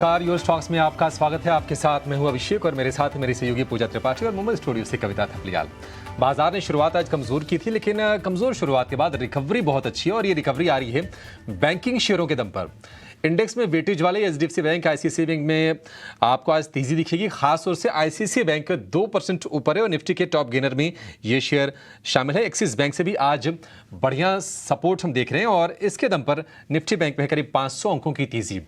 Car your stocks में आपका स्वागत है। आपके साथ मैं हूं अभिषेक और मेरे साथ मेरी सहयोगी पूजा त्रिपाठी और मुंबई स्टूडियो से कविता थपलियाल। बाजार ने शुरुआत आज कमजोर की थी, लेकिन कमजोर शुरुआत के बाद रिकवरी बहुत अच्छी है और ये रिकवरी आ रही है बैंकिंग शेयरों के दम पर। इंडेक्स में वेटेज वाले एचडीएफसी बैंक, आईसीआईसीआई बैंक में आपको आज तेजी दिखेगी। खासतौर से आईसीआईसीआई बैंक 2% ऊपर है और निफ्टी के टॉप गेनर में ये शेयर शामिल है। एक्सिस बैंक से भी आज बढ़िया सपोर्ट हम देख रहे हैं और इसके दम पर निफ्टी बैंक में करीब 500 अंकों की तेजी।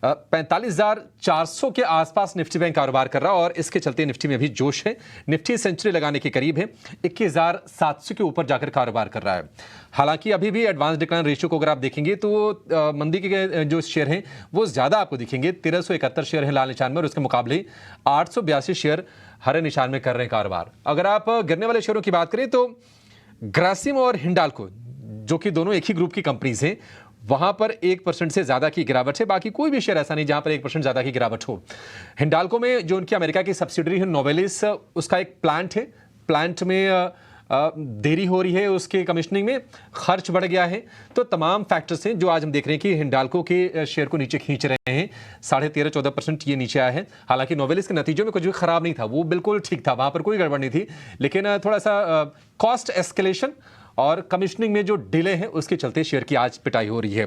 45,400 के आसपास निफ्टी बैंक कारोबार कर रहा है और इसके चलते निफ्टी में भी जोश है। निफ्टी सेंचुरी लगाने के करीब है, 21,700 के ऊपर जाकर कारोबार कर रहा है। हालांकि अभी भी एडवांस डिक्लाइन रेशियो को अगर आप देखेंगे तो मंदी के जो शेयर हैं वो ज्यादा आपको दिखेंगे। 1371 शेयर है लाल निशान में और उसके मुकाबले 882 शेयर हरे निशान में कर रहे हैं कारोबार। अगर आप गिरने वाले शेयरों की बात करें तो ग्रासिम और हिंडाल्को, जो कि दोनों एक ही ग्रुप की कंपनीज हैं, वहां पर 1% से ज्यादा की गिरावट है। बाकी कोई भी शेयर ऐसा नहीं जहां पर 1% ज्यादा की गिरावट हो। हिंडाल्को में जो उनकी अमेरिका की सब्सिडरी है नोवेलिस, उसका एक प्लांट है, प्लांट में देरी हो रही है, उसके कमिश्निंग में खर्च बढ़ गया है। तो तमाम फैक्टर्स हैं जो आज हम देख रहे हैं कि हिंडाल्को के शेयर को नीचे खींच रहे हैं। 13.5-14% ये नीचे आया है। हालांकि नोवेलिस के नतीजों में कुछ भी खराब नहीं था, वो बिल्कुल ठीक था, वहां पर कोई गड़बड़ नहीं थी, लेकिन थोड़ा सा कॉस्ट एस्केलेशन और कमिश्निंग में जो डिले है उसके चलते शेयर की आज पिटाई हो रही है।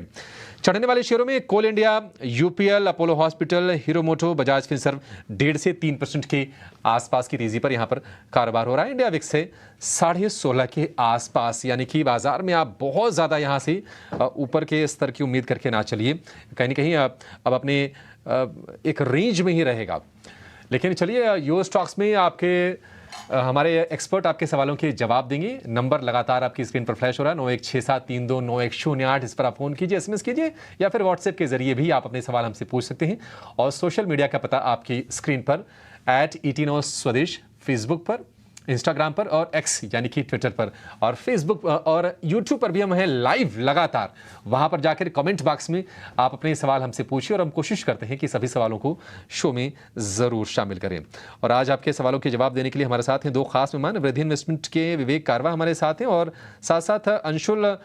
चढ़ने वाले शेयरों में Coal India, UPL, Apollo Hospital, Hero Moto, Bajaj Finserv 1.5 से 3% के आसपास की तेजी पर यहां पर कारोबार हो रहा है। इंडिया विक्स से 16.5 के आसपास, यानी कि बाजार में आप बहुत ज़्यादा यहां से ऊपर के स्तर की उम्मीद करके ना चलिए, कहीं ना कहीं अब अपने एक रेंज में ही रहेगा। लेकिन चलिए, यो स्टॉक्स में आपके हमारे एक्सपर्ट आपके सवालों के जवाब देंगे। नंबर लगातार आपकी स्क्रीन पर फ्लैश हो रहा है, 9167329108। इस पर आप फोन कीजिए, एसएमएस कीजिए या फिर व्हाट्सएप के जरिए भी आप अपने सवाल हमसे पूछ सकते हैं। और सोशल मीडिया का पता आपकी स्क्रीन पर @ETNowSwadesh, फेसबुक पर, इंस्टाग्राम पर और एक्स यानी कि ट्विटर पर, और फेसबुक और यूट्यूब पर भी हम हैं लाइव लगातार। वहां पर जाकर कमेंट बॉक्स में आप अपने सवाल हमसे पूछिए और हम कोशिश करते हैं कि सभी सवालों को शो में जरूर शामिल करें। और आज आपके सवालों के जवाब देने के लिए हमारे साथ हैं दो खास मेहमान। वृद्धि इन्वेस्टमेंट के विवेक कारवा हमारे साथ हैं और साथ साथ अंशुल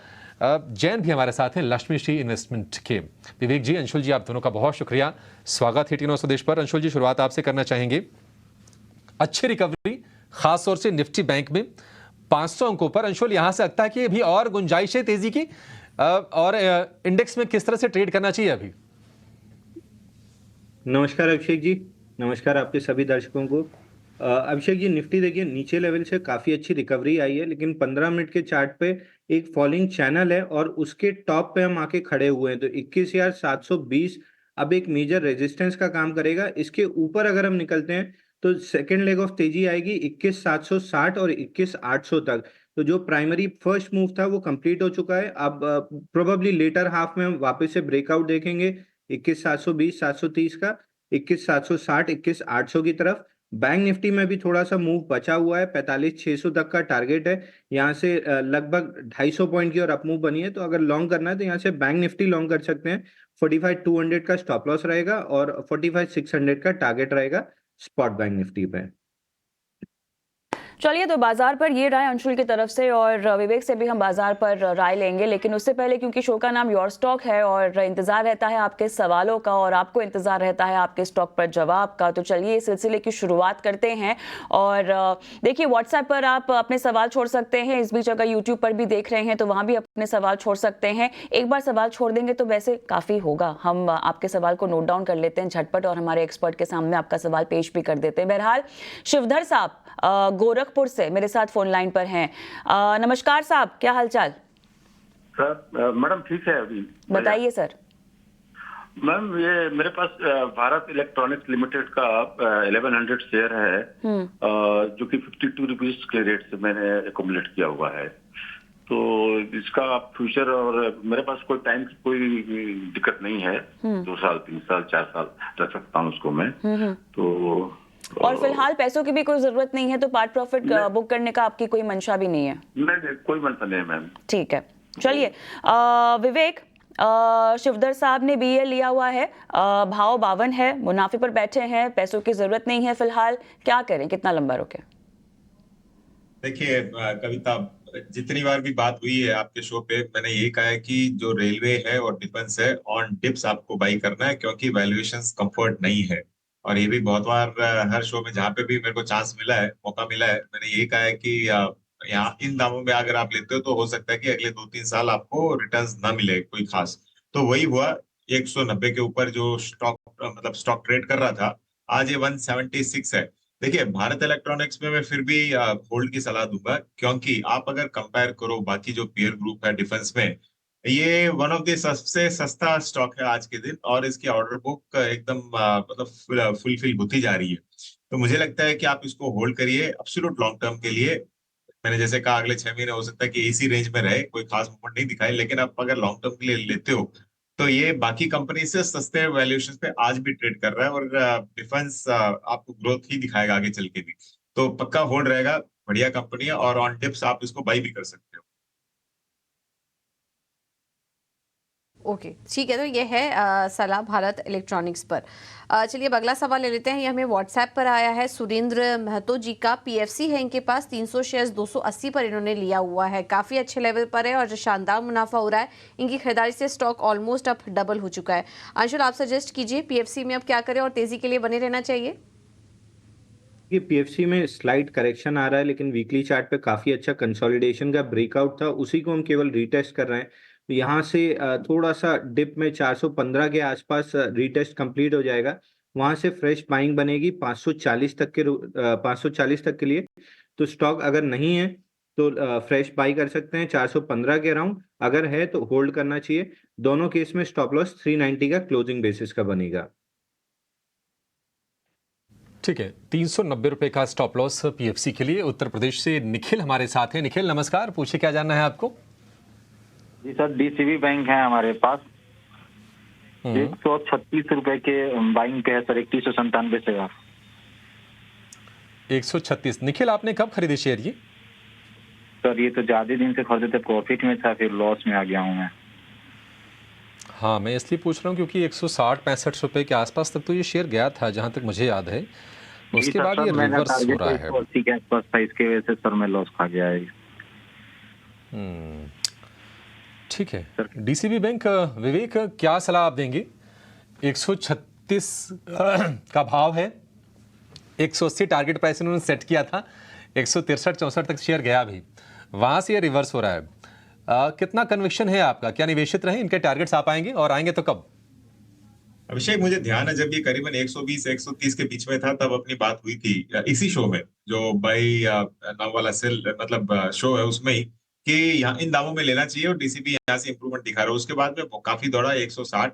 जैन भी हमारे साथ हैं, लक्ष्मी श्री इन्वेस्टमेंट के। विवेक जी, अंशुल जी, आप दोनों का बहुत शुक्रिया, स्वागत है टीनो स्वदेश पर। अंशुल जी, शुरुआत आपसे करना चाहेंगे। अच्छी रिकवरी खासतौर से निफ्टी बैंक में 500 अंकों पर। अंशुल, यहां से लगता है कि अभी और गुंजाइश है तेजी की, और इंडेक्स में किस तरह से ट्रेड करना चाहिए अभी? नमस्कार अभिषेक जी, नमस्कार आपके सभी दर्शकों को। अभिषेक जी, निफ्टी देखिए नीचे लेवल से काफी अच्छी रिकवरी आई है, लेकिन 15 मिनट के चार्ट पे एक फॉलिंग चैनल है और उसके टॉप पे हम आके खड़े हुए हैं। तो 21,720 अब एक मेजर रेजिस्टेंस का काम करेगा। इसके ऊपर अगर हम निकलते हैं तो सेकेंड लेग ऑफ तेजी आएगी 21,760 और 21,800 तक। तो जो प्राइमरी फर्स्ट मूव था वो कंप्लीट हो चुका है। अब प्रोबेबली लेटर हाफ में हम वापस से ब्रेकआउट देखेंगे 21,720, 730 का, 21,760, 21,800 की तरफ। बैंक निफ्टी में भी थोड़ा सा मूव बचा हुआ है, 45,600 तक का टारगेट है। यहाँ से लगभग 250 पॉइंट की और अप मूव बनी है। तो अगर लॉन्ग करना है तो यहाँ से बैंक निफ्टी लॉन्ग कर सकते हैं। 45,200 का स्टॉप लॉस रहेगा और 45,600 का टारगेट रहेगा स्पॉट बैंक निफ्टी पे। चलिए, तो बाजार पर ये राय अंशुल की तरफ से और विवेक से भी हम बाजार पर राय लेंगे, लेकिन उससे पहले क्योंकि शो का नाम योर स्टॉक है और इंतजार रहता है आपके सवालों का और आपको इंतजार रहता है आपके स्टॉक पर जवाब का, तो चलिए इस सिलसिले की शुरुआत करते हैं। और देखिए, व्हाट्सएप पर आप अपने सवाल छोड़ सकते हैं। इस बीच अगर यूट्यूब पर भी देख रहे हैं तो वहां भी अपने सवाल छोड़ सकते हैं। एक बार सवाल छोड़ देंगे तो वैसे काफी होगा, हम आपके सवाल को नोट डाउन कर लेते हैं झटपट और हमारे एक्सपर्ट के सामने आपका सवाल पेश भी कर देते हैं। बहरहाल, शिवधर साहब गोरखपुर से मेरे साथ फोन लाइन पर हैं। नमस्कार साहब, क्या हालचाल? सर मैडम ठीक है अभी। बताइए सर। मैम, ये मेरे पास भारत इलेक्ट्रॉनिक्स लिमिटेड का 1100 शेयर है, जो कि 52 रुपीज के रेट से मैंने एकोमुलेट किया हुआ है। तो इसका फ्यूचर, और मेरे पास कोई टाइम की कोई दिक्कत नहीं है। 2 साल, 3 साल, 4 साल रख सकता हूँ उसको मैं। तो और फिलहाल पैसों की भी कोई जरूरत नहीं है, तो पार्ट प्रॉफिट बुक करने का आपकी कोई मंशा भी नहीं है? नहीं, कोई मंशा नहीं है मैम। ठीक है, चलिए विवेक, शिवधर साहब ने बीए लिया हुआ है, भाव 52 है, मुनाफे पर बैठे हैं, पैसों की जरूरत नहीं है फिलहाल, क्या करें, कितना लंबा रोके? देखिए कविता, जितनी बार भी बात हुई है आपके शो पे, मैंने यही कहा है कि जो रेलवे है और डिफेंस है, ऑन डिप्स आपको बाई करना है, क्योंकि वैल्यूएशंस कंफर्ट नहीं है। और ये भी बहुत बार हर शो में जहां पे भी मेरे को चांस मिला है, मौका मिला है, मैंने यही कहा है कि यहाँ इन दामों में अगर आप लेते हो तो हो सकता है कि अगले 2-3 साल आपको रिटर्न्स ना मिले कोई खास। तो वही हुआ, 190 के ऊपर जो स्टॉक मतलब स्टॉक ट्रेड कर रहा था, आज ये 176 है। देखिए, भारत इलेक्ट्रॉनिक्स में मैं फिर भी होल्ड की सलाह दूंगा, क्योंकि आप अगर कंपेयर करो बाकी जो पीयर ग्रुप है डिफेंस में, ये वन ऑफ द सबसे सस्ता स्टॉक है आज के दिन, और इसकी ऑर्डर बुक एकदम मतलब फुलफिल होती जा रही है। तो मुझे लगता है कि आप इसको होल्ड करिए एब्सोल्यूट लॉन्ग टर्म के लिए। मैंने जैसे कहा, अगले 6 महीने हो सकता है कि इसी रेंज में रहे, कोई खास मूवमेंट नहीं दिखाए, लेकिन आप अगर लॉन्ग टर्म के लिए लेते हो तो ये बाकी कंपनी से सस्ते वैल्यूएशन पे आज भी ट्रेड कर रहा है, और डिफेंस आपको ग्रोथ ही दिखाएगा आगे चल के भी। तो पक्का होल्ड रहेगा, बढ़िया कंपनी है, और ऑन डिप्स आप इसको बाई भी कर सकते हो। ओके, ठीक है। तो ये है सलाह भारत इलेक्ट्रॉनिक्स पर। चलिए अब अगला सवाल ले लेते हैं। ये हमें व्हाट्सएप पर आया है, सुरेंद्र महतो जी का। पीएफसी है इनके पास, 300 शेयर्स 280 पर इन्होंने लिया हुआ है, काफ़ी अच्छे लेवल पर है और जो शानदार मुनाफा हो रहा है। इनकी खरीदारी से स्टॉक ऑलमोस्ट अब डबल हो चुका है। अंशुल, आप सजेस्ट कीजिए पीएफसी में अब क्या करें और तेजी के लिए बने रहना चाहिए? ये पीएफसी में स्लाइड करेक्शन आ रहा है, लेकिन वीकली चार्ट पे काफी अच्छा कंसोलिडेशन का ब्रेकआउट था, उसी को हम केवल रीटेस्ट कर रहे हैं। तो यहाँ से थोड़ा सा डिप में 415 के आसपास रीटेस्ट कंप्लीट हो जाएगा, वहां से फ्रेश बाइंग बनेगी 540 तक के 540 तक के लिए। तो स्टॉक अगर नहीं है तो फ्रेश बाई कर सकते हैं 415 के अराउंड, अगर है तो होल्ड करना चाहिए। दोनों केस में स्टॉप लॉस 390 का क्लोजिंग बेसिस का बनेगा। ठीक है, 390 रुपए का स्टॉप लॉस पीएफसी के लिए। उत्तर प्रदेश से निखिल हमारे साथ हैं। निखिल नमस्कार, पूछिए क्या जानना है आपको। जी सर, डीसीबी बैंक है हमारे पास, 136 रुपए के बाइंग पे है सर, 3197 से। 136। निखिल, आपने कब खरीदे शेयर ये? सर ये तो ज्यादा दिन से खरीदे थे, प्रॉफिट में था, फिर लॉस में आ गया हूँ मैं। हाँ, मैं इसलिए पूछ रहा हूँ क्योंकि 160-65 रुपए के आसपास तक तो ये शेयर गया था, जहां तक मुझे याद है। उसके बाद ये रिवर्स हो रहा है। 180 के आसपास था, इसके वजह से सर मैं लॉस खा गया है। ठीक है, डीसीबी बैंक, विवेक क्या सलाह आप देंगे? 136 का भाव है, 180 टारगेट प्राइस इन्होंने सेट किया था, 163-64 तक शेयर गया भी, वहां से ये रिवर्स हो रहा है। कितना कन्विक्शन है आपका, क्या निवेशित रहे, इनके टारगेट्स आ पाएंगे और आएंगे तो कब? अभिषेक, मुझे ध्यान है जब ये करीबन 120-130 के बीच में था, तब अपनी बात हुई थी इसी शो में, जो बाई नाम वाला सेल मतलब शो है उसमें ही, कि यहाँ इन दामों में लेना चाहिए, और डीसीबी यहाँ से इंप्रूवमेंट दिखा रहा है। उसके बाद में वो काफी दौड़ा 160।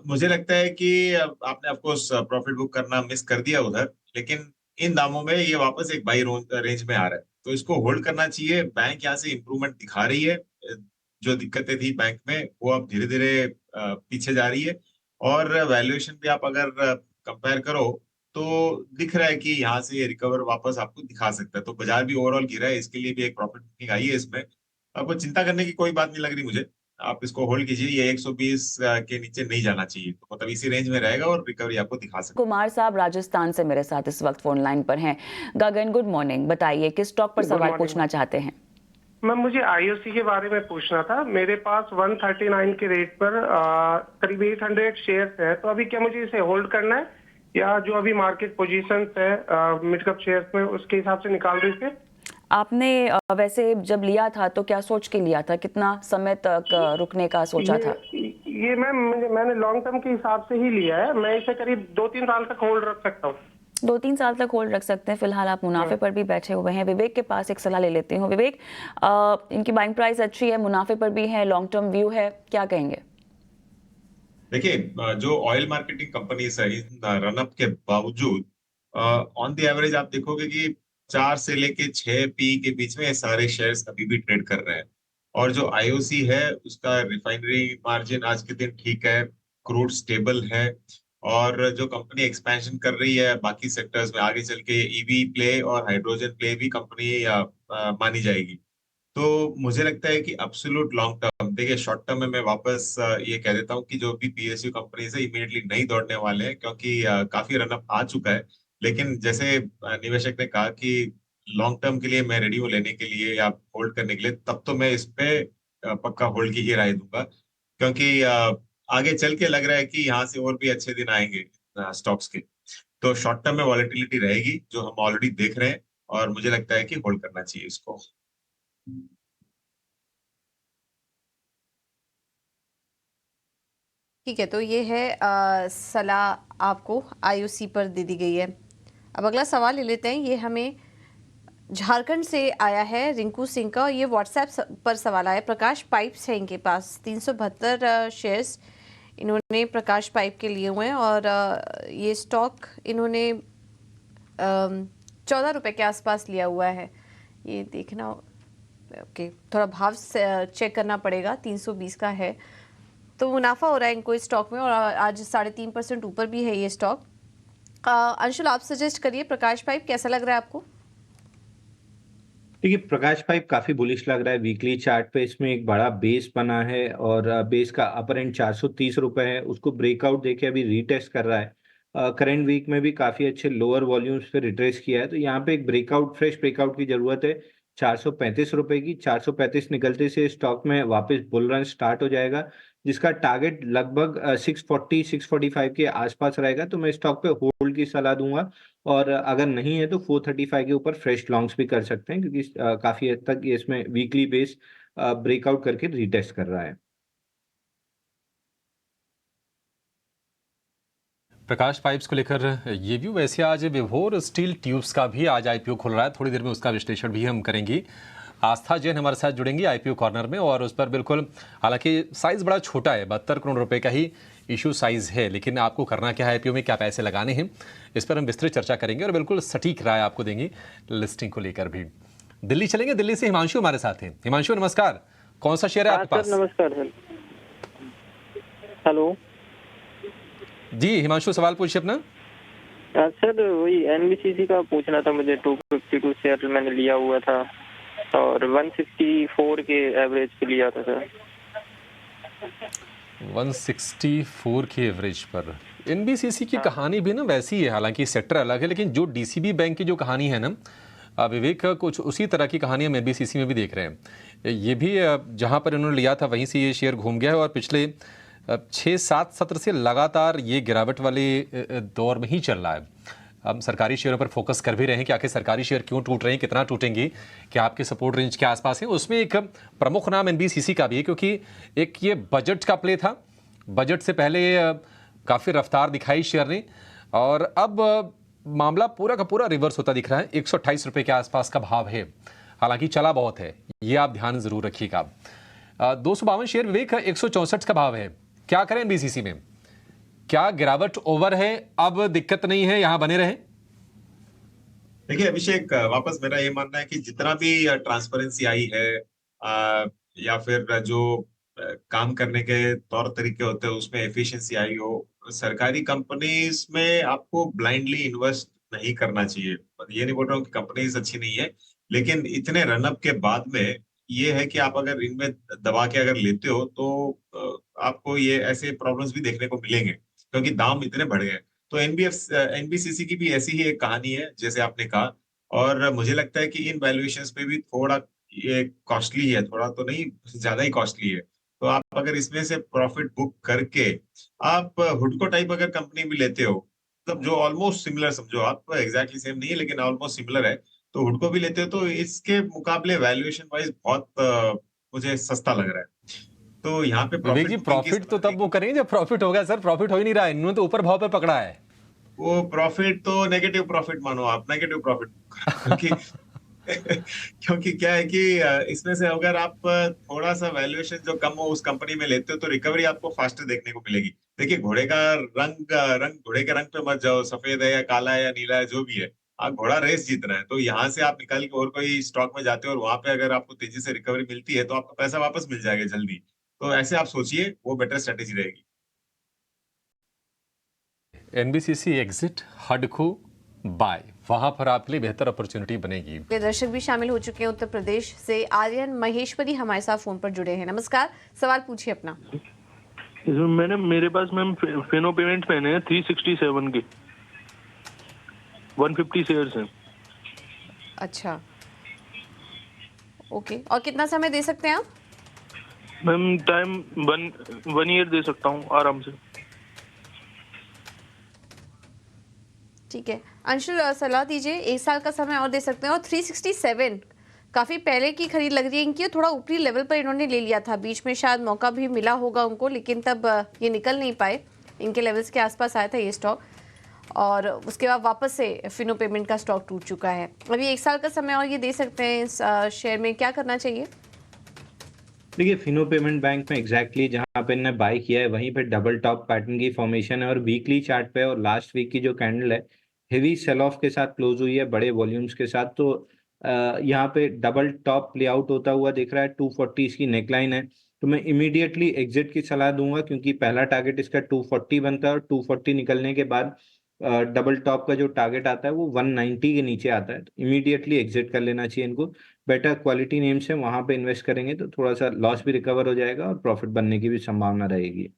मुझे लगता है कि आपने ऑफकोर्स प्रॉफिट बुक करना मिस कर दिया उधर, लेकिन इन दामों में ये वापस एक बाई रेंज में आ रहा है, तो इसको होल्ड करना चाहिए। बैंक यहाँ से इंप्रूवमेंट दिखा रही है, जो दिक्कतें थी बैंक में वो अब धीरे धीरे पीछे जा रही है, और वैल्यूएशन भी आप अगर कंपेयर करो तो दिख रहा है कि यहाँ से ये रिकवर वापस आपको दिखा सकता है। तो बाजार भी ओवरऑल गिरा है, इसके लिए भी एक प्रॉफिट बुकिंग आई है इसमें। आपको चिंता करने की कोई बात नहीं लग रही मुझे, आप इसको होल्ड कीजिए। ये 120 के नीचे नहीं जाना चाहिए, तो मतलब इसी रेंज में रहेगा और रिकवरी आपको दिखा सकता है। कुमार साहब राजस्थान से मेरे साथ इस वक्त फोन लाइन पर हैं। गगन, गुड मॉर्निंग। बताइए किस स्टॉक पर सवाल पूछना चाहते हैं? मैम, मुझे आईओसी के बारे में पूछना था। मेरे पास 139 के रेट पर करीब 800 शेयर्स है, तो अभी क्या मुझे इसे होल्ड करना है, या जो अभी मार्केट पोजीशंस है मिड कैप शेयर्स में उसके हिसाब से निकाल दो इसे? आपने वैसे जब लिया था तो क्या सोच के लिया था, कितना समय तक रुकने का सोचा था? ये मैम मैंने लॉन्ग टर्म के हिसाब से ही लिया है, मैं इसे करीब 2-3 साल तक होल्ड रख सकता हूँ। 2-3 साल तक होल्ड रख सकते हैं। फिलहाल आप मुनाफे पर भी बैठे हुए हैं। विवेक के पास एक सलाह ले लेती हूँ। विवेक, इनकी बाइंग प्राइस अच्छी है, मुनाफे पर भी है, लॉन्ग टर्म व्यू है, क्या कहेंगे? देखिए, जो ऑयल मार्केटिंग कंपनीज है, इन रनअप के बावजूद ऑन द एवरेज आप देखोगे कि 4 से लेके 6 पी के बीच में ये सारे शेयर्स अभी भी ट्रेड कर रहे हैं। और जो आईओसी है उसका रिफाइनरी मार्जिन आज के दिन ठीक है, क्रूड स्टेबल है, और जो कंपनी एक्सपेंशन कर रही है बाकी सेक्टर्स में, आगे चल के ईवी प्ले और हाइड्रोजन प्ले भी कंपनी मानी जाएगी। तो मुझे लगता है कि एब्सोल्यूट लॉन्ग टर्म, देखिए शॉर्ट टर्म में मैं वापस ये कह देता हूँ कि जो भी पीएसयू कंपनीज है इमीडिएटली नहीं दौड़ने वाले हैं, क्योंकि काफी रनअप आ चुका है। लेकिन जैसे निवेशक ने कहा कि लॉन्ग टर्म के लिए मैं रेडी हूँ लेने के लिए या होल्ड करने के लिए, तब तो मैं इस पे पक्का होल्ड की ही राय दूंगा, क्योंकि आगे चल के लग रहा है कि यहाँ से और भी अच्छे दिन आएंगे स्टॉक्स के। तो शॉर्ट टर्म में वॉलेटिलिटी रहेगी जो हम ऑलरेडी देख रहे हैं, और मुझे लगता है कि होल्ड करना चाहिए इसको। ठीक है, तो ये है सलाह आपको आईओसी पर दे दी गई है। अब अगला सवाल ले लेते हैं। ये हमें झारखंड से आया है रिंकू सिंह का, और ये व्हाट्सएप पर सवाल आया। प्रकाश पाइप्स है इनके पास 372 शेयर्स इन्होंने प्रकाश पाइप के लिए हुए हैं, और ये स्टॉक इन्होंने 14 रुपए के आसपास लिया हुआ है। ये देखना, ओके, थोड़ा भाव चेक करना पड़ेगा। 320 का है, तो मुनाफा हो रहा है इनको इस स्टॉक में, और आज 3.5% ऊपर भी है ये स्टॉक। अंशुल, आप सजेस्ट करिए, प्रकाश पाइप कैसा लग रहा है आपको? देखिए, प्रकाश पाइप काफी बुलिश लग रहा है। वीकली चार्ट पे इसमें एक बड़ा बेस बना है, और बेस का अपर एंड 430 रुपए है, उसको ब्रेकआउट देके अभी रीटेस्ट कर रहा है। करंट वीक में भी काफी अच्छे लोअर वॉल्यूम्स पे रिट्रेस किया है, तो यहाँ पे एक ब्रेकआउट, फ्रेश ब्रेकआउट की जरूरत है 435 रुपए की। 435 निकलते से स्टॉक में वापस बुल रन स्टार्ट हो जाएगा, जिसका टारगेट लगभग 640 645 के आसपास रहेगा। तो मैं स्टॉक पे होल्ड की सलाह दूंगा, और अगर नहीं है तो 435 के ऊपर फ्रेश लॉन्ग्स भी कर सकते हैं, क्योंकि काफी हद तक ये इसमें वीकली बेस ब्रेकआउट करके रीटेस्ट कर रहा है। प्रकाश पाइप्स को लेकर ये व्यू। वैसे आज विभोर स्टील ट्यूब्स का भी आज आईपीओ खुल रहा है, थोड़ी देर में उसका विश्लेषण भी हम करेंगे। आस्था जैन हमारे साथ जुड़ेंगी आईपीओ कॉर्नर में, और उस पर बिल्कुल, हालांकि साइज बड़ा छोटा है, 72 करोड़ रुपए का ही इशू साइज है, लेकिन आपको करना क्या है आईपीओ में, क्या पैसे लगाने हैं, इस पर हम विस्तृत चर्चा करेंगे और बिल्कुल सटीक राय आपको देंगे लिस्टिंग को लेकर भी। दिल्ली चलेंगे, दिल्ली से हिमांशु हमारे साथ हैं। हिमांशु नमस्कार, कौन सा शेयर है आपके पास? नमस्कार सर। हेलो जी हिमांशु, सवाल पूछिए अपना। सर, वही एनबीसीसी का पूछना था मुझे। 252 शेयर मैंने लिया हुआ था, और 164 के एवरेज पे लिया था सर। 164 के एवरेज पर एनबीसीसी की कहानी भी ना वैसी है, हालांकि सेक्टर अलग है, लेकिन जो डीसीबी बैंक की जो कहानी है ना विवेक, कुछ उसी तरह की कहानी हम एनबीसीसी में भी देख रहे हैं। ये भी जहां पर इन्होंने लिया था वहीं से ये शेयर घूम गया है, और पिछले 6-7 सत्र से लगातार ये गिरावट वाले दौर में ही चल रहा है। हम सरकारी शेयरों पर फोकस कर भी रहे हैं कि आखिर सरकारी शेयर क्यों टूट रहे हैं, कितना टूटेंगे, क्या आपके सपोर्ट रेंज के आसपास है। उसमें एक प्रमुख नाम एनबीसीसी का भी है, क्योंकि एक ये बजट का प्ले था। बजट से पहले काफ़ी रफ्तार दिखाई शेयर ने, और अब मामला पूरा का पूरा रिवर्स होता दिख रहा है। 128 रुपये के आसपास का भाव है, हालांकि चला बहुत है, ये आप ध्यान जरूर रखिएगा। 252 शेयर विवेक 164 का भाव है। क्या करें एनबीसीसी में? क्या गिरावट ओवर है, अब दिक्कत नहीं है, यहां बने रहे? देखिए अभिषेक, वापस मेरा ये मानना है कि जितना भी ट्रांसपेरेंसी आई है, या फिर जो काम करने के तौर तरीके होते हैं उसमें एफिशिएंसी आई हो, सरकारी कंपनीज में आपको ब्लाइंडली इन्वेस्ट नहीं करना चाहिए। ये नहीं बोल रहा हूँ कि कंपनीज अच्छी नहीं है, लेकिन इतने रनअप के बाद में ये है कि आप अगर इनमें दबा के अगर लेते हो तो आपको ये ऐसे प्रॉब्लम्स भी देखने को मिलेंगे, क्योंकि दाम इतने बढ़ गए। तो एनबीसीसी की भी ऐसी ही एक कहानी है जैसे आपने कहा, और मुझे लगता है कि इन वैल्यूएशंस पे भी थोड़ा ये कॉस्टली है, थोड़ा तो नहीं, ज्यादा ही कॉस्टली है। तो आप अगर इसमें से प्रॉफिट बुक करके आप हुडको टाइप अगर कंपनी भी लेते हो, मतलब जो ऑलमोस्ट सिमिलर, समझो आप एग्जैक्टली सेम नहीं है लेकिन ऑलमोस्ट सिमिलर है, तो हुडको भी लेते हो, तो इसके मुकाबले वैल्यूएशन वाइज बहुत मुझे सस्ता लग रहा है। तो यहाँ पे विवेक जी, प्रॉफिट तो तब वो करेंगे जब प्रॉफिट होगा। सर, प्रॉफट हो ही नहीं रहा है, इन्होंने तो ऊपर भाव पे पकड़ा है। वो प्रॉफिट तो नेगेटिव प्रॉफिट मानो आप, नेगेटिव प्रॉफिट क्योंकि क्योंकि क्या है कि इसमें से अगर आप थोड़ा सा वैल्यूएशन जो कम हो उस कंपनी में लेते हो तो रिकवरी आपको फास्टर देखने को मिलेगी। देखिए, घोड़े का रंग घोड़े के रंग पे मत जाओ, सफेद है या काला है या नीला है, जो भी है, आप घोड़ा रेस जीतना है। तो यहाँ से आप निकाल के और कोई स्टॉक में जाते हो और वहां पे अगर आपको तेजी से रिकवरी मिलती है तो आपका पैसा वापस मिल जाएगा जल्दी। तो ऐसे आप सोचिए, वो बेटर स्ट्रेटेजी रहेगी। एनबीसीसी एग्जिट, हडको बाय, वहां पर आपके लिए बेहतर अपॉर्चुनिटी बनेगी। दर्शक भी शामिल हो चुके हैं उत्तर प्रदेश से। आर्यन महेश्वरी हमारे साथ फोन पर जुड़े हैं। नमस्कार, सवाल पूछिए अपना। मेरे पास मैम फिनो पेमेंट मैंने 367 के 150 शेयर्स हैं। अच्छा, ओके। और कितना समय दे सकते हैं आप? मैम टाइम वन ईयर दे सकता हूँ आराम से। ठीक है अंशुल, सलाह दीजिए। 1 साल का समय और दे सकते हैं। और 367 काफी पहले की खरीद लग रही है इनकी। थोड़ा ऊपरी लेवल पर इन्होंने ले लिया था, बीच में शायद मौका भी मिला होगा उनको, लेकिन तब ये निकल नहीं पाए। इनके लेवल्स के आसपास आया था ये स्टॉक, और उसके बाद वापस से फिनो पेमेंट का स्टॉक टूट चुका है। अभी 1 साल का समय और ये दे सकते हैं इस शेयर में। क्या करना चाहिए? देखिए, फिनो पेमेंट बैंक में एग्जैक्टली जहां पे इन्होंने बाय किया है वहीं पे डबल टॉप पैटर्न की फॉर्मेशन है, और वीकली चार्ट पे और लास्ट वीक की जो कैंडल है हेवी सेल ऑफ के साथ क्लोज हुई है, बड़े वॉल्यूम्स के साथ। तो यहाँ पे डबल टॉप प्ले आउट होता हुआ दिख रहा है। 240 इसकी नेकलाइन है, तो मैं इमीडिएटली एग्जिट की सलाह दूंगा, क्योंकि पहला टारगेट इसका 240 बनता है, और 240 निकलने के बाद डबल टॉप का जो टारगेट आता है वो 190 के नीचे आता है। तो इमीडिएटली एग्जिट कर लेना चाहिए इनको। बेटर क्वालिटी नेम्स है, वहां पे इन्वेस्ट करेंगे तो थोड़ा सा लॉस भी रिकवर हो जाएगा और प्रॉफिट बनने की भी संभावना रहेगी।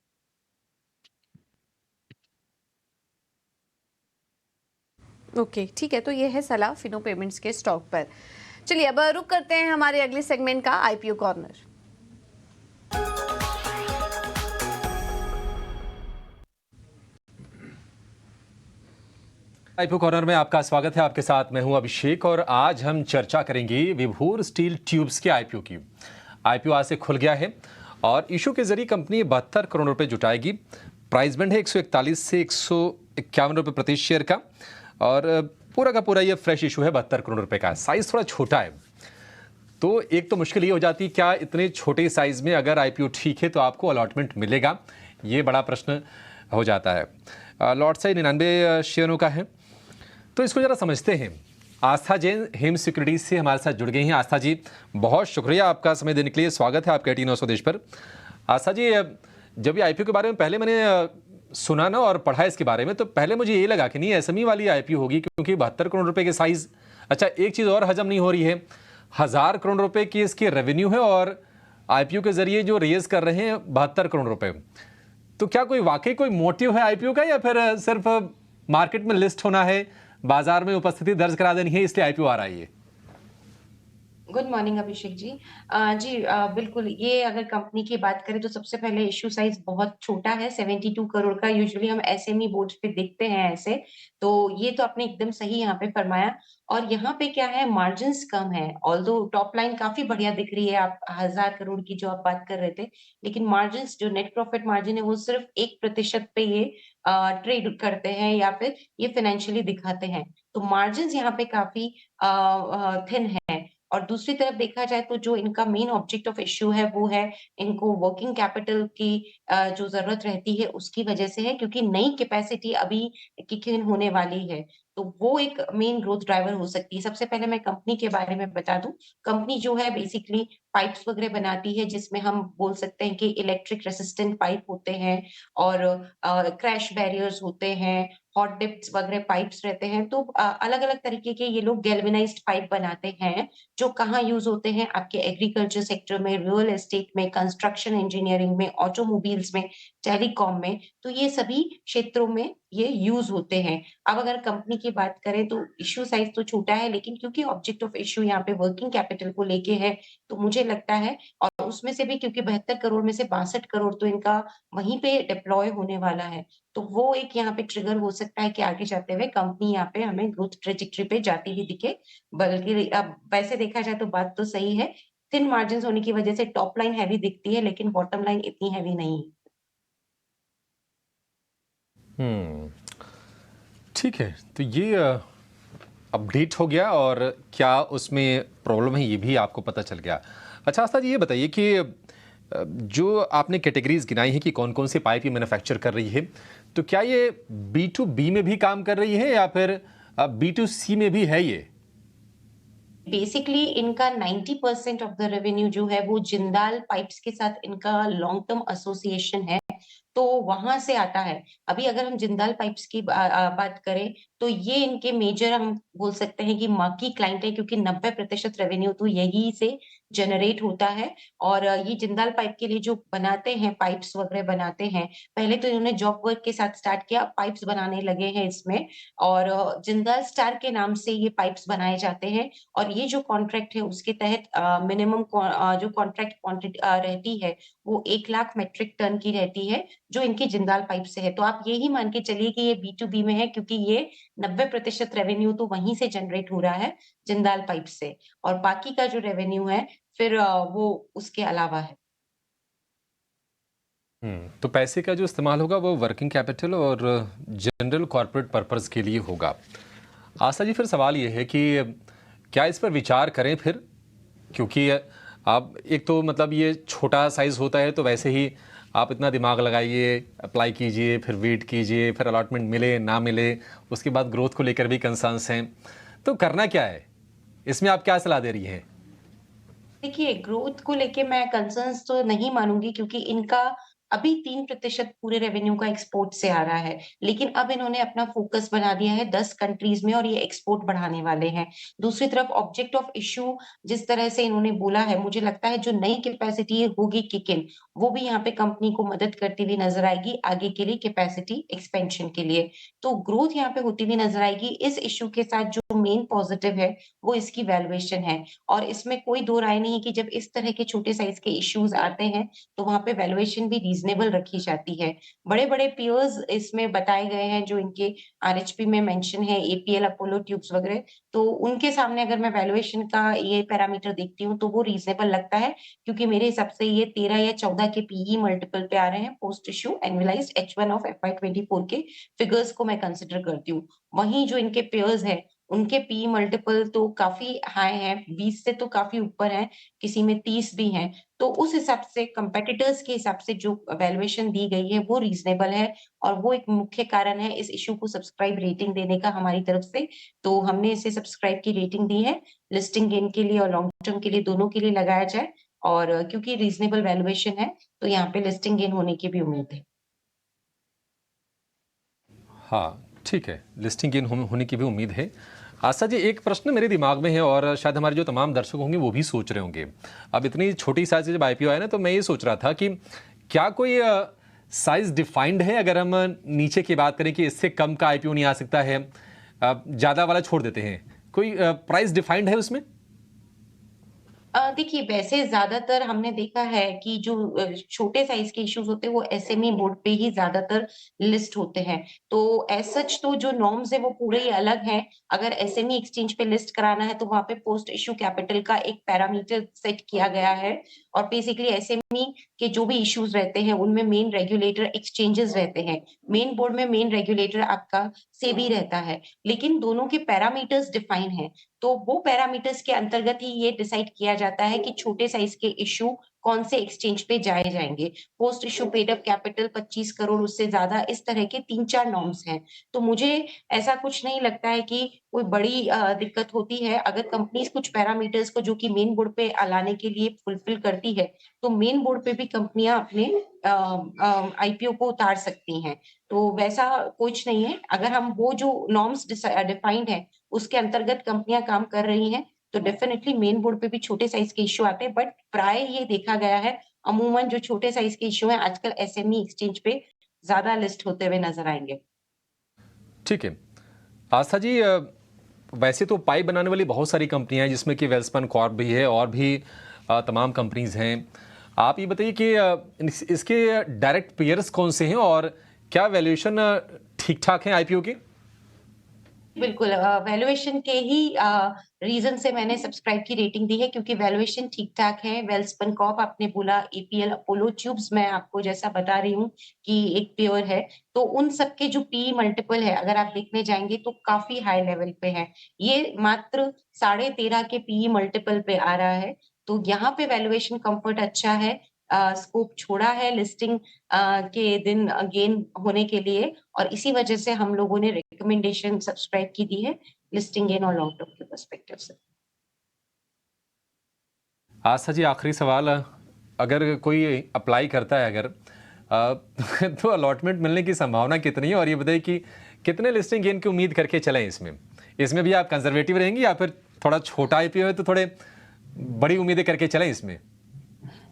ओके, ठीक है। तो ये है सलाह फिनो पेमेंट्स के स्टॉक पर। चलिए अब रुक करते हैं हमारे अगले सेगमेंट का, आईपीओ कॉर्नर। आईपीओ कॉर्नर में आपका स्वागत है। आपके साथ मैं हूं अभिषेक, और आज हम चर्चा करेंगे विभूर स्टील ट्यूब्स के आईपीओ की। आईपीओ आज से खुल गया है और इशू के जरिए कंपनी 72 करोड़ रुपए जुटाएगी। प्राइस बैंड है 141 से 151 रुपए प्रति शेयर का, और पूरा का पूरा ये फ्रेश इशू है 72 करोड़ रुपए का। साइज थोड़ा छोटा है, तो एक तो मुश्किल ये हो जाती है, क्या इतने छोटे साइज में अगर आईपीओ ठीक है तो आपको अलॉटमेंट मिलेगा? ये बड़ा प्रश्न हो जाता है। लॉट साइज 99 शेयरों का है, तो इसको जरा समझते हैं। आस्था जैन हेम सिक्योरिटीज से हमारे साथ जुड़ गई हैं। आस्था जी, बहुत शुक्रिया आपका समय देने के लिए। स्वागत है आपका 18 स्वदेश पर। आस्था जी, जब ये आईपीओ के बारे में पहले मैंने सुना ना और पढ़ा इसके बारे में, तो पहले मुझे ये लगा कि नहीं एसएमई वाली आईपीओ होगी, क्योंकि 72 करोड़ रुपए के साइज। अच्छा, एक चीज़ और हजम नहीं हो रही है, 1000 करोड़ रुपए की इसकी रेवेन्यू है, और आईपीओ के जरिए जो रेज कर रहे हैं 72 करोड़ रुपए। तो क्या कोई वाकई कोई मोटिव है आईपीओ का, या फिर सिर्फ मार्केट में लिस्ट होना है, बाजार में उपस्थिति दर्ज करा देनी है, इसलिए आईपीओ आ रहा है? ये गुड मॉर्निंग अभिषेक जी। बिल्कुल, ये अगर कंपनी की बात करें तो सबसे पहले इश्यू साइज बहुत छोटा है, 72 करोड़ का। यूजुअली हम एसएमई बोर्ड्स पे देखते हैं ऐसे, तो ये तो आपने एकदम सही यहाँ पे फरमाया। और यहाँ पे क्या है, मार्जिन्स कम है। ऑल्दो टॉप लाइन काफी बढ़िया दिख रही है, आप 1000 करोड़ की जो आप बात कर रहे थे, लेकिन मार्जिन्स जो नेट प्रॉफिट मार्जिन है वो सिर्फ 1% पे ये ट्रेड करते हैं, या फिर ये फाइनेंशियली दिखाते हैं। तो मार्जिन्स यहाँ पे काफी थिन है। और दूसरी तरफ देखा जाए तो जो इनका मेन ऑब्जेक्ट ऑफ इश्यू है वो है, इनको वर्किंग कैपिटल की जो जरूरत रहती है उसकी वजह से है, क्योंकि नई कैपेसिटी अभी किक इन होने वाली है। तो वो एक मेन ग्रोथ ड्राइवर हो सकती है। सबसे पहले मैं कंपनी के बारे में बता दूं, कंपनी जो है बेसिकली पाइप्स वगैरह बनाती है, जिसमें हम बोल सकते हैं कि इलेक्ट्रिक रेसिस्टेंट पाइप होते हैं, और क्रैश बैरियर्स होते हैं, हॉट डिप्स वगैरह पाइप्स रहते हैं। तो अलग अलग तरीके के ये लोग गैल्वेनाइज्ड पाइप बनाते हैं, जो कहाँ यूज होते हैं, आपके एग्रीकल्चर सेक्टर में, रियल एस्टेट में, कंस्ट्रक्शन इंजीनियरिंग में, ऑटोमोबाइल्स में, टेलीकॉम में। तो ये सभी क्षेत्रों में ये यूज होते हैं। अब अगर कंपनी की बात करें तो इश्यू साइज तो छोटा है, लेकिन क्योंकि ऑब्जेक्ट ऑफ इश्यू यहाँ पे वर्किंग कैपिटल को लेके है, तो मुझे लगता है, और उसमें से भी क्योंकि 72 करोड़ में से 62 करोड़ तो इनका वहीं पे डिप्लॉय होने वाला है, तो वो एक यहाँ पे ट्रिगर हो सकता है कि आगे जाते हुए कंपनी यहाँ पे हमें ग्रोथ ट्रेजेक्टरी पे जाती हुई दिखे। बल्कि अब वैसे देखा जाए तो बात तो सही है, थिन मार्जिन होने की वजह से टॉप लाइन हैवी दिखती है, लेकिन बॉटम लाइन इतनी हैवी नहीं है। ठीक है, तो ये अपडेट हो गया, और क्या उसमें प्रॉब्लम है ये भी आपको पता चल गया। अच्छा आस्था जी, ये बताइए कि जो आपने कैटेगरीज गिनाई है कि कौन कौन से पाइप ये मैन्युफैक्चर कर रही है, तो क्या ये B2B में भी काम कर रही है, या फिर B2C में भी है ये? बेसिकली इनका 90% ऑफ द रेवेन्यू जो है वो जिंदाल पाइप्स के साथ इनका लॉन्ग टर्म एसोसिएशन है, तो वहां से आता है। अभी अगर हम जिंदाल पाइप्स की बात करें तो ये इनके मेजर हम बोल सकते हैं कि मार्की क्लाइंट है, क्योंकि 90% रेवेन्यू तो यही से जनरेट होता है। और ये जिंदाल पाइप के लिए जो बनाते हैं, पाइप्स वगैरह बनाते हैं, पहले तो इन्होंने जॉब वर्क के साथ स्टार्ट किया, पाइप्स बनाने लगे हैं इसमें। और जिंदाल स्टार के नाम से ये पाइप्स बनाए जाते हैं। और ये जो कॉन्ट्रैक्ट है उसके तहत मिनिमम जो कॉन्ट्रैक्ट क्वांटिटी रहती है वो 1 लाख मेट्रिक टन की रहती है, जो इनकी जिंदाल पाइप से है। तो आप यही मान के चलिए कि ये B2B में है, क्योंकि ये 90% रेवेन्यू तो वहीं से जनरेट हो रहा है, जिंदाल पाइप से। और बाकी का जो रेवेन्यू है फिर वो उसके अलावा है। तो पैसे का जो इस्तेमाल होगा वो वर्किंग कैपिटल और जनरल कॉर्पोरेट पर्पस के लिए होगा। आशा जी, फिर सवाल ये है कि क्या इस पर विचार करें फिर, क्योंकि आप एक तो मतलब ये छोटा साइज़ होता है तो वैसे ही आप इतना दिमाग लगाइए, अप्लाई कीजिए, फिर वेट कीजिए, फिर अलॉटमेंट मिले ना मिले, उसके बाद ग्रोथ को लेकर भी कंसर्न्स हैं, तो करना क्या है इसमें, आप क्या सलाह दे रही हैं? देखिए, ग्रोथ को लेके मैं कंसर्न्स तो नहीं मानूँगी, क्योंकि इनका अभी 3% पूरे रेवेन्यू का एक्सपोर्ट से आ रहा है। लेकिन अब इन्होंने अपना फ़ोकस बना दिया है 10 कंट्रीज़ में, और ये एक्सपोर्ट बढ़ाने वाले हैं। दूसरी तरफ ऑब्जेक्ट ऑफ इश्यू जिस तरह से इन्होंने बोला है, मुझे लगता है जो नई कैपेसिटी होगी किक इन, वो भी यहाँ पे कंपनी को मदद करती हुई नज़र आएगी आगे के लिए कैपेसिटी एक्सपेंशन के लिए। तो ग्रोथ यहाँ पे होती हुई नज़र आएगी। इस इश्यू के साथ जो मेन पॉज़िटिव है, वो इसकी वैल्यूएशन है। और इसमें कोई दो राय नहीं कि जब इस तरह के छोटे साइज़ के इश्यूज़ आते हैं, तो वहाँ पे वैल्यूएशन भी रीज़नेबल रखी जाती है। बड़े-बड़े पीयर्स इसमें बताए गए हैं जो इनके आरएचपी में मेंशन है, एपीएल, अपोलो ट्यूब्स वगैरह, तो उनके सामने अगर मैं वैल्यूएशन का ये पैरामीटर देखती हूँ, तो वो रीज़नेबल लगता है, क्योंकि मेरे हिसाब से ये 13 या 14 के पीई मल्टीपल पे आ रहे हैं post issue annualised H1 of FY24 के फिगर्स को मैं कंसिडर करती हूँ। वहीं जो इनके पीयर्स हैं, उनके पीई मल्टीपल तो काफ़ी हाई हैं, 20 से तो काफ़ी ऊपर हैं, किसी में 30 भी हैं। तो उस हिसाब से कंपेटिटर्स के हिसाब से जो वैल्यूएशन दी गई है वो रीज़नेबल है, और वो एक मुख्य कारण है इस इश्यू को सब्सक्राइब रेटिंग देने का हमारी तरफ से। तो हमने इसे सब्सक्राइब की रेटिंग दी है, लिस्टिंग गेन के लिए और लॉन्ग टर्म के लिए, दोनों के लिए लगाया जाए। और क्योंकि रीज़नेबल वैल्यूएशन है, तो यहाँ पे लिस्टिंग गेन होने की भी उम्मीद है। हाँ, ठीक है, लिस्टिंग गेन होने की भी उम्मीद है। आशा जी, एक प्रश्न मेरे दिमाग में है और शायद हमारे जो तमाम दर्शक होंगे वो भी सोच रहे होंगे। अब इतनी छोटी साइज जब आईपीओ आया ना, तो मैं ये सोच रहा था कि क्या कोई साइज डिफाइंड है, अगर हम नीचे की बात करें कि इससे कम का आईपीओ नहीं आ सकता है, ज़्यादा वाला छोड़ देते हैं, कोई प्राइस डिफाइंड है उसमें? देखिए, वैसे ज़्यादातर हमने देखा है कि जो छोटे साइज़ के इश्यूज़ होते हैं वो एसएमई बोर्ड पे ही ज़्यादातर लिस्ट होते हैं। तो एज़ सच तो जो नॉर्म्स है वो पूरे ही अलग हैं। अगर एसएमई एक्सचेंज पे लिस्ट कराना है, तो वहाँ पे पोस्ट इश्यू कैपिटल का एक पैरामीटर सेट किया गया है, और बेसिकली एसएमई के जो भी इश्यूज़ रहते हैं उनमें मेन रेगुलेटर एक्सचेंजेस रहते हैं। मेन बोर्ड में मेन रेगुलेटर आपका सेबी रहता है, लेकिन दोनों के पैरामीटर्स डिफाइन हैं। तो वो पैरामीटर्स के अंतर्गत ही ये डिसाइड किया जाता है कि छोटे साइज के इश्यू कौन से एक्सचेंज पे जाए जाएंगे। Post issue paid up capital 25 crore, उससे ज्यादा, इस तरह के 3-4 नॉर्म्स हैं। तो मुझे ऐसा कुछ नहीं लगता है कि कोई बड़ी दिक्कत होती है। अगर कंपनीज कुछ पैरामीटर्स को जो कि मेन बोर्ड पे लाने के लिए फुलफिल करती है, तो मेन बोर्ड पे भी कंपनियां अपने आईपीओ को उतार सकती हैं। तो वैसा कुछ नहीं है। अगर हम वो जो नॉर्म्स डिफाइंड है उसके अंतर्गत कंपनियां काम कर रही हैं, तो डेफिनेटली मेन बोर्ड पे भी छोटे साइज के इश्यू आते हैं। बट प्राय ये देखा गया है, अमूमन जो छोटे साइज के इश्यू हैं आजकल एसएमई एक्सचेंज पे ज्यादा लिस्ट होते हुए नजर आएंगे। ठीक है आस्था जी, वैसे तो पाइप बनाने वाली बहुत सारी कंपनियां हैं, जिसमें कि वेल्सपन कॉर्प भी है और भी तमाम कंपनीज हैं। आप ये बताइए कि इसके डायरेक्ट पेयर्स कौन से हैं और क्या वैल्यूएशन ठीक ठाक है आईपीओ के? बिल्कुल, वैल्यूएशन के ही रीजन से मैंने सब्सक्राइब की रेटिंग दी है, क्योंकि वैल्यूएशन ठीक-ठाक है। वेल्सपन कॉर्प आपने बोला, एपीएल, अपोलो ट्यूब्स मैं आपको जैसा बता रही हूँ कि एक पेयर है, तो उन सब के जो पी मल्टीपल है अगर आप देखने जाएंगे तो काफी हाई लेवल पे है। ये मात्र 13.5 के पी मल्टीपल पे आ रहा है, तो यहाँ पे वैल्यूएशन कंफर्ट अच्छा है। स्कोप छोड़ा है लिस्टिंग के दिन गेन होने के लिए, और इसी वजह से हम लोगों ने रिकमेंडेशन सब्सक्राइब की दी है लिस्टिंग गेन और लॉन्ग टर्म के पर्सपेक्टिव से। आस्था जी, आखिरी सवाल, अगर कोई अप्लाई करता है अगर तो अलॉटमेंट मिलने की संभावना कितनी है, और ये बताइए कि कितने लिस्टिंग गेन की उम्मीद करके चलें इसमें भी आप कंजर्वेटिव रहेंगी या फिर थोड़ा छोटा आईपीओ है तो थोड़े बड़ी उम्मीदें करके चलें इसमें?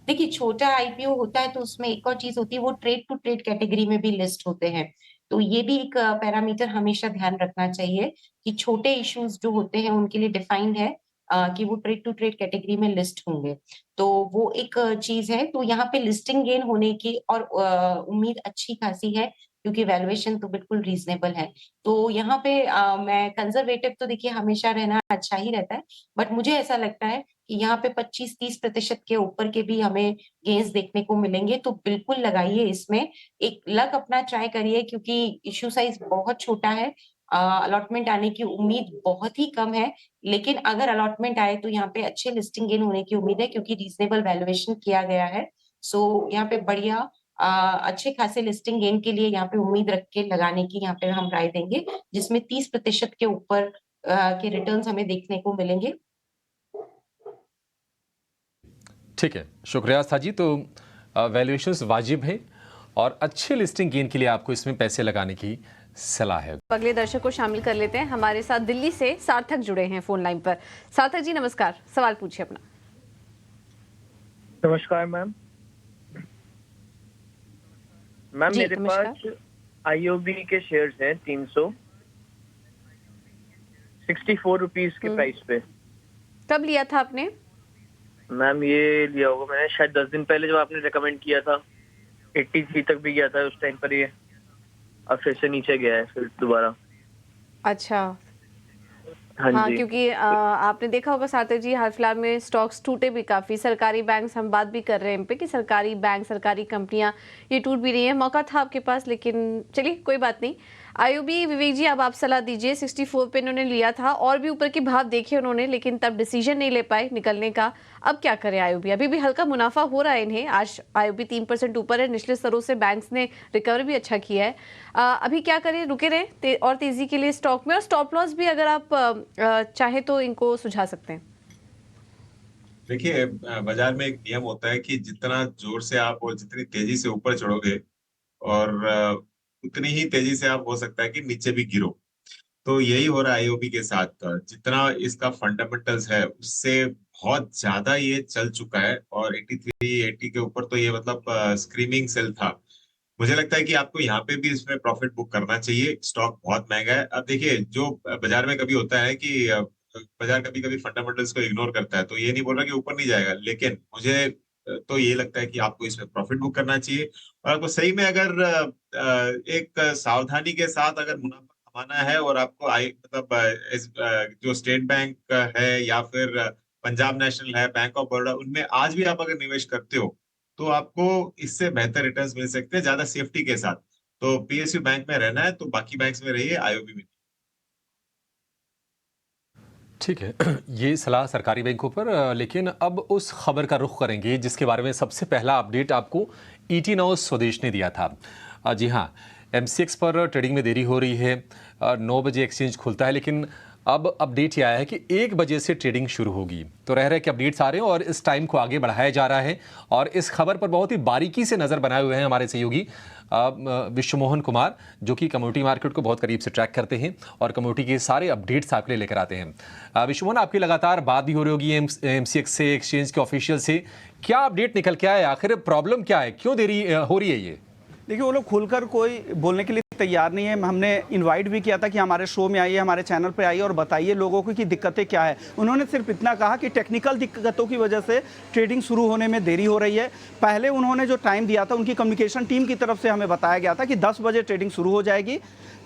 देखिए, छोटा आईपीओ होता है तो उसमें एक और चीज होती है, वो ट्रेड टू ट्रेड कैटेगरी में भी लिस्ट होते हैं। तो ये भी एक पैरामीटर हमेशा ध्यान रखना चाहिए कि छोटे इश्यूज जो होते हैं उनके लिए डिफाइंड है कि वो ट्रेड टू ट्रेड कैटेगरी में लिस्ट होंगे। तो वो एक चीज है। तो यहाँ पे लिस्टिंग गेन होने की और उम्मीद अच्छी खासी है, क्योंकि वैल्यूएशन तो बिल्कुल रीजनेबल है। तो यहाँ पे मैं कंजर्वेटिव तो देखिए हमेशा रहना अच्छा ही रहता है, बट मुझे ऐसा लगता है कि यहाँ पे 25-30% के ऊपर के भी हमें गेन्स देखने को मिलेंगे, तो बिल्कुल लगाइए इसमें। एक लक अपना ट्राई करिए, क्योंकि इश्यू साइज बहुत छोटा है। अलॉटमेंट आने की उम्मीद बहुत ही कम है, लेकिन अगर अलॉटमेंट आए तो यहाँ पे अच्छे लिस्टिंग गेन होने की उम्मीद है, क्योंकि रीजनेबल वैल्यूएशन किया गया है। सो यहाँ पे बढ़िया अच्छे खासे लिस्टिंग गेन के लिए यहाँ पे उम्मीद रख के लगाने की यहाँ पे हम राय देंगे, जिसमें 30% के ऊपर के रिटर्न्स हमें देखने को मिलेंगे। ठीक है, शुक्रिया आस्था जी। तो वैल्यूएशंस वाजिब हैं और अच्छे लिस्टिंग गेन के लिए आपको इसमें पैसे लगाने की सलाह है। अगले दर्शक को शामिल कर लेते हैं। हमारे साथ दिल्ली से सार्थक जुड़े हैं फोन लाइन पर। सार्थक जी नमस्कार, सवाल पूछिए अपना। नमस्कार मैम। मैम मेरे पास आईओबी के शेयर्स हैं 364 रुपीज के प्राइस पे। कब लिया था आपने? मैम ये लिया होगा मैंने शायद 10 दिन पहले, जब आपने रेकमेंड किया था। 83 तक भी गया था उस टाइम पर, ये अब फिर से नीचे गया है फिर दोबारा। अच्छा हाँ जी। क्योंकि आपने देखा होगा सार्थक जी, हाल फिलहाल में स्टॉक्स टूटे भी काफी। सरकारी बैंक, हम बात भी कर रहे हैं इन पे कि सरकारी बैंक, सरकारी कंपनियां ये टूट भी रही है। मौका था आपके पास, लेकिन चलिए कोई बात नहीं। आईओबी, विवेक जी अब आप सलाह दीजिए। 64 पे इन्होंने लिया था और भी ऊपर के भाव देखे उन्होंने, लेकिन तब डिसीजन नहीं ले पाए निकलने का। अब क्या करें आईओबी? अभी भी हल्का मुनाफा हो रहा है इन्हें। आज आईओबी 3% ऊपर है। निचले स्तरों से बैंक्स ने रिकवर भी अच्छा किया है। अभी क्या करें? रुके रहे और तेजी के लिए स्टॉक में? और स्टॉप लॉस भी अगर आप चाहे तो इनको सुझा सकते हैं। देखिए, बाजार में एक नियम होता है कि जितना जोर से आप और जितनी तेजी से ऊपर चढ़ोगे और उतनी ही तेजी से आप हो सकता है कि नीचे भी गिरो। तो यही हो रहा है आईओबी के साथ। जितना इसका फंडामेंटल्स है उससे बहुत ज्यादा ये चल चुका है और 83-80 के ऊपर तो ये मतलब स्क्रीमिंग सेल था। मुझे लगता है कि आपको यहाँ पे भी इसमें प्रॉफिट बुक करना चाहिए। स्टॉक बहुत महंगा है। अब देखिए, जो बाजार में कभी होता है कि बाजार कभी कभी फंडामेंटल्स को इग्नोर करता है, तो ये नहीं बोल रहा कि ऊपर नहीं जाएगा, लेकिन मुझे तो ये लगता है कि आपको इसमें प्रॉफिट बुक करना चाहिए। और आपको सही में अगर एक सावधानी के साथ अगर मुनाफा कमाना है और आपको मतलब जो स्टेट बैंक है या फिर पंजाब नेशनल है, बैंक ऑफ बड़ौदा, उनमें आज भी आप अगर निवेश करते हो तो आपको इससे बेहतर रिटर्न्स मिल सकते हैं ज्यादा सेफ्टी के साथ। तो पीएसयू बैंक में रहना है तो बाकी बैंक्स में रहिए, आईओबी में। ठीक है, ये सलाह सरकारी बैंकों पर। लेकिन अब उस खबर का रुख करेंगे जिसके बारे में सबसे पहला अपडेट आपको ET Now स्वदेश ने दिया था। जी हाँ, MCX पर ट्रेडिंग में देरी हो रही है। 9 बजे एक्सचेंज खुलता है, लेकिन अब अपडेट ये आया है कि 1 बजे से ट्रेडिंग शुरू होगी। तो रह रहे कि अपडेट्स आ रहे हैं और इस टाइम को आगे बढ़ाया जा रहा है। और इस खबर पर बहुत ही बारीकी से नज़र बनाए हुए हैं हमारे सहयोगी विश्व मोहन कुमार, जो कि कमोडिटी मार्केट को बहुत करीब से ट्रैक करते हैं और कमोडिटी के सारे अपडेट्स आपके लिए लेकर आते हैं। विश्व मोहन, आपकी लगातार बात भी हो रही होगी MCX से, एक्सचेंज के ऑफिशियल से। क्या अपडेट निकल के आया? आखिर प्रॉब्लम क्या है? क्यों देरी हो रही है ये? देखिए, वो लोग खुलकर कोई बोलने के लिए तैयार नहीं है। हमने इनवाइट भी किया था कि हमारे शो में आइए, हमारे चैनल पे आइए और बताइए लोगों को कि दिक्कतें क्या है। उन्होंने सिर्फ इतना कहा कि टेक्निकल दिक्कतों की वजह से ट्रेडिंग शुरू होने में देरी हो रही है। पहले उन्होंने जो टाइम दिया था, उनकी कम्युनिकेशन टीम की तरफ से हमें बताया गया था कि 10 बजे ट्रेडिंग शुरू हो जाएगी।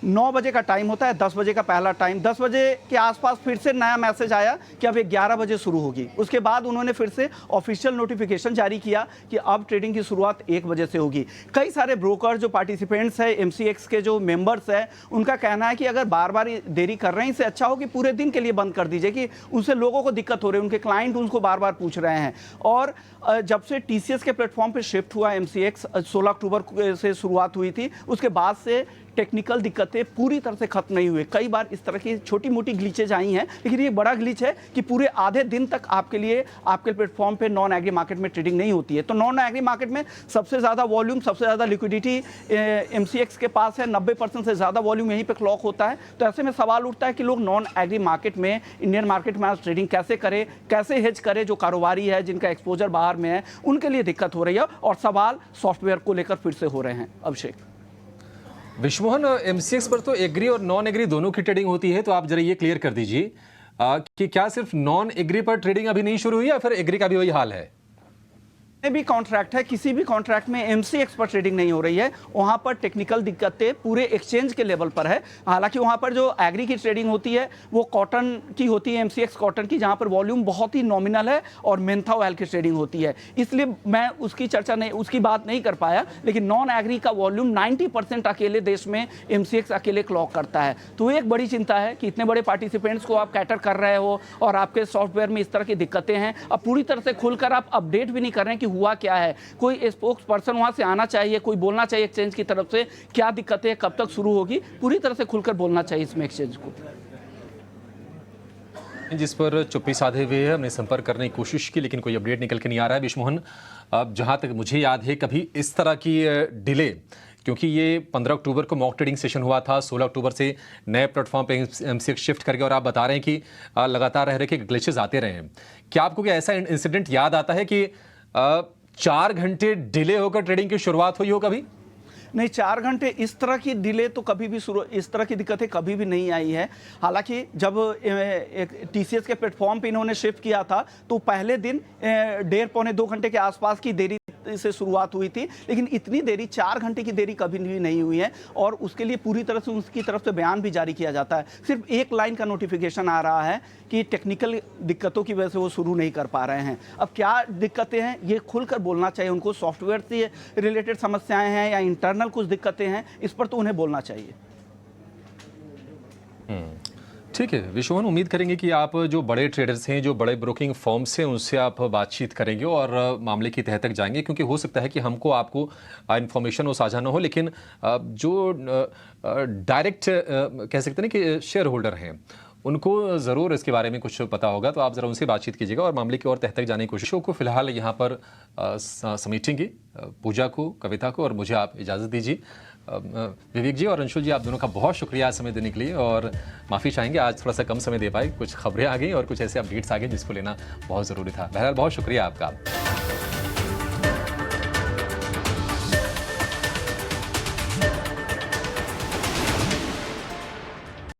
9 बजे का टाइम होता है, 10 बजे का पहला टाइम। 10 बजे के आसपास फिर से नया मैसेज आया कि अब 11 बजे शुरू होगी। उसके बाद उन्होंने फिर से ऑफिशियल नोटिफिकेशन जारी किया कि अब ट्रेडिंग की शुरुआत 1 बजे से होगी। कई सारे ब्रोकर जो पार्टिसिपेंट्स हैं, MCX के जो मेंबर्स हैं, उनका कहना है कि अगर बार बार देरी कर रहे हैं, इससे अच्छा हो कि पूरे दिन के लिए बंद कर दीजिए, कि उनसे लोगों को दिक्कत हो रही है, उनके क्लाइंट उनको बार बार पूछ रहे हैं। और जब से TCS के प्लेटफॉर्म पर शिफ्ट हुआ MCX, 16 अक्टूबर से शुरुआत हुई थी, उसके बाद से टेक्निकल दिक्कतें पूरी तरह से खत्म नहीं हुई। कई बार इस तरह की छोटी मोटी ग्लिचेज आई हैं, लेकिन ये बड़ा ग्लिच है कि पूरे आधे दिन तक आपके लिए आपके प्लेटफॉर्म पे नॉन एग्री मार्केट में ट्रेडिंग नहीं होती है। तो नॉन एग्री मार्केट में सबसे ज़्यादा वॉल्यूम, सबसे ज़्यादा लिक्विडिटी MCX के पास है, 90% से ज़्यादा वॉल्यूम यहीं पे क्लॉक होता है। तो ऐसे में सवाल उठता है कि लोग नॉन एग्री मार्केट में, इंडियन मार्केट में आज ट्रेडिंग कैसे करें, कैसे हेज करें। जो कारोबारी है, जिनका एक्सपोजर बाहर में है, उनके लिए दिक्कत हो रही है और सवाल सॉफ्टवेयर को लेकर फिर से हो रहे हैं। अभिषेक, विश्वमोहन, MCX पर तो एग्री और नॉन एग्री दोनों की ट्रेडिंग होती है, तो आप जरा ये क्लियर कर दीजिए कि क्या सिर्फ नॉन एग्री पर ट्रेडिंग अभी नहीं शुरू हुई या फिर एग्री का भी वही हाल है? भी कॉन्ट्रैक्ट है, किसी भी कॉन्ट्रैक्ट में MCX पर ट्रेडिंग नहीं हो रही है। वहां पर टेक्निकल दिक्कतें पूरे एक्सचेंज के लेवल पर है। हालांकि वहां पर जो एग्री की ट्रेडिंग होती है वो कॉटन की होती है, MCX कॉटन की, जहां पर वॉल्यूम बहुत ही नॉमिनल है, और मेंथा ऑयल की ट्रेडिंग होती है। इसलिए मैं उसकी बात नहीं कर पाया। लेकिन नॉन एग्री का वॉल्यूम 90% अकेले देश में MCX अकेले क्लॉक करता है। तो एक बड़ी चिंता है कि इतने बड़े पार्टिसिपेंट्स को आप कैटर कर रहे हो और आपके सॉफ्टवेयर में इस तरह की दिक्कतें हैं। अब पूरी तरह से खुलकर आप अपडेट भी नहीं कर रहे हैं कि हुआ क्या है। कोई स्पोक्स पर्सन वहां से आना चाहिए, कोई बोलना चाहिए एक्सचेंज की तरफ से क्या दिक्कतें, कब तक शुरू होगी, पूरी तरह से खुलकर बोलना चाहिए इसमें एक्सचेंज को। जिस पर चुप्पी साधे हुए हमने संपर्क करने की कोशिश की, लेकिन कोई अपडेट निकल के नहीं आ रहा है। विश्वमोहन, अब जहां तक मुझे याद है, कभी इस तरह की डिले, क्योंकि ये 15 अक्टूबर को मॉक ट्रेडिंग सेशन हुआ था, 16 अक्टूबर से नए प्लेटफॉर्म पे MCX शिफ्ट करके, और आप बता रहे हैं कि लगातार रह रहे कि ग्लिचेस आते रहे हैं। क्या आपको क्या ऐसा इंसिडेंट याद आता है कि 4 घंटे डिले होकर ट्रेडिंग की शुरुआत हुई हो कभी? नहीं, 4 घंटे इस तरह की डिले तो कभी भी इस तरह की दिक्कतें कभी भी नहीं आई है। हालांकि जब TCS के प्लेटफॉर्म पे इन्होंने शिफ्ट किया था तो पहले दिन 1.5-2 घंटे के आसपास की देरी से शुरुआत हुई थी, लेकिन इतनी देरी, 4 घंटे की देरी कभी भी नहीं हुई है। और उसके लिए पूरी तरह से उसकी तरफ से बयान भी जारी किया जाता है। सिर्फ एक लाइन का नोटिफिकेशन आ रहा है कि टेक्निकल दिक्कतों की वजह से वो शुरू नहीं कर पा रहे हैं। अब क्या दिक्कतें हैं ये खुलकर बोलना चाहिए उनको। सॉफ्टवेयर से रिलेटेड समस्याएं हैं या इंटरनल कुछ दिक्कतें हैं, इस पर तो उन्हें बोलना चाहिए। ठीक है विश्वमोहन, उम्मीद करेंगे कि आप जो बड़े ट्रेडर्स हैं, जो बड़े ब्रोकिंग फर्म्स हैं, उनसे आप बातचीत करेंगे और मामले की तह तक जाएंगे, क्योंकि हो सकता है कि हमको आपको इन्फॉर्मेशन वो साझा ना हो, लेकिन जो डायरेक्ट कह सकते हैं कि शेयर होल्डर हैं, उनको ज़रूर इसके बारे में कुछ पता होगा। तो आप ज़रा उनसे बातचीत कीजिएगा और मामले की और तह तक जाने की कोशिशों को फिलहाल यहाँ पर समेटेंगे। पूजा को, कविता को और मुझे आप इजाज़त दीजिए। विवेक जी और अंशुल जी, आप दोनों का बहुत शुक्रिया समय देने के लिए, और माफ़ी चाहेंगे आज थोड़ा सा कम समय दे पाए, कुछ खबरें आ गई और कुछ ऐसे अपडेट्स आ गए जिसको लेना बहुत ज़रूरी था। बहरहाल बहुत शुक्रिया आपका।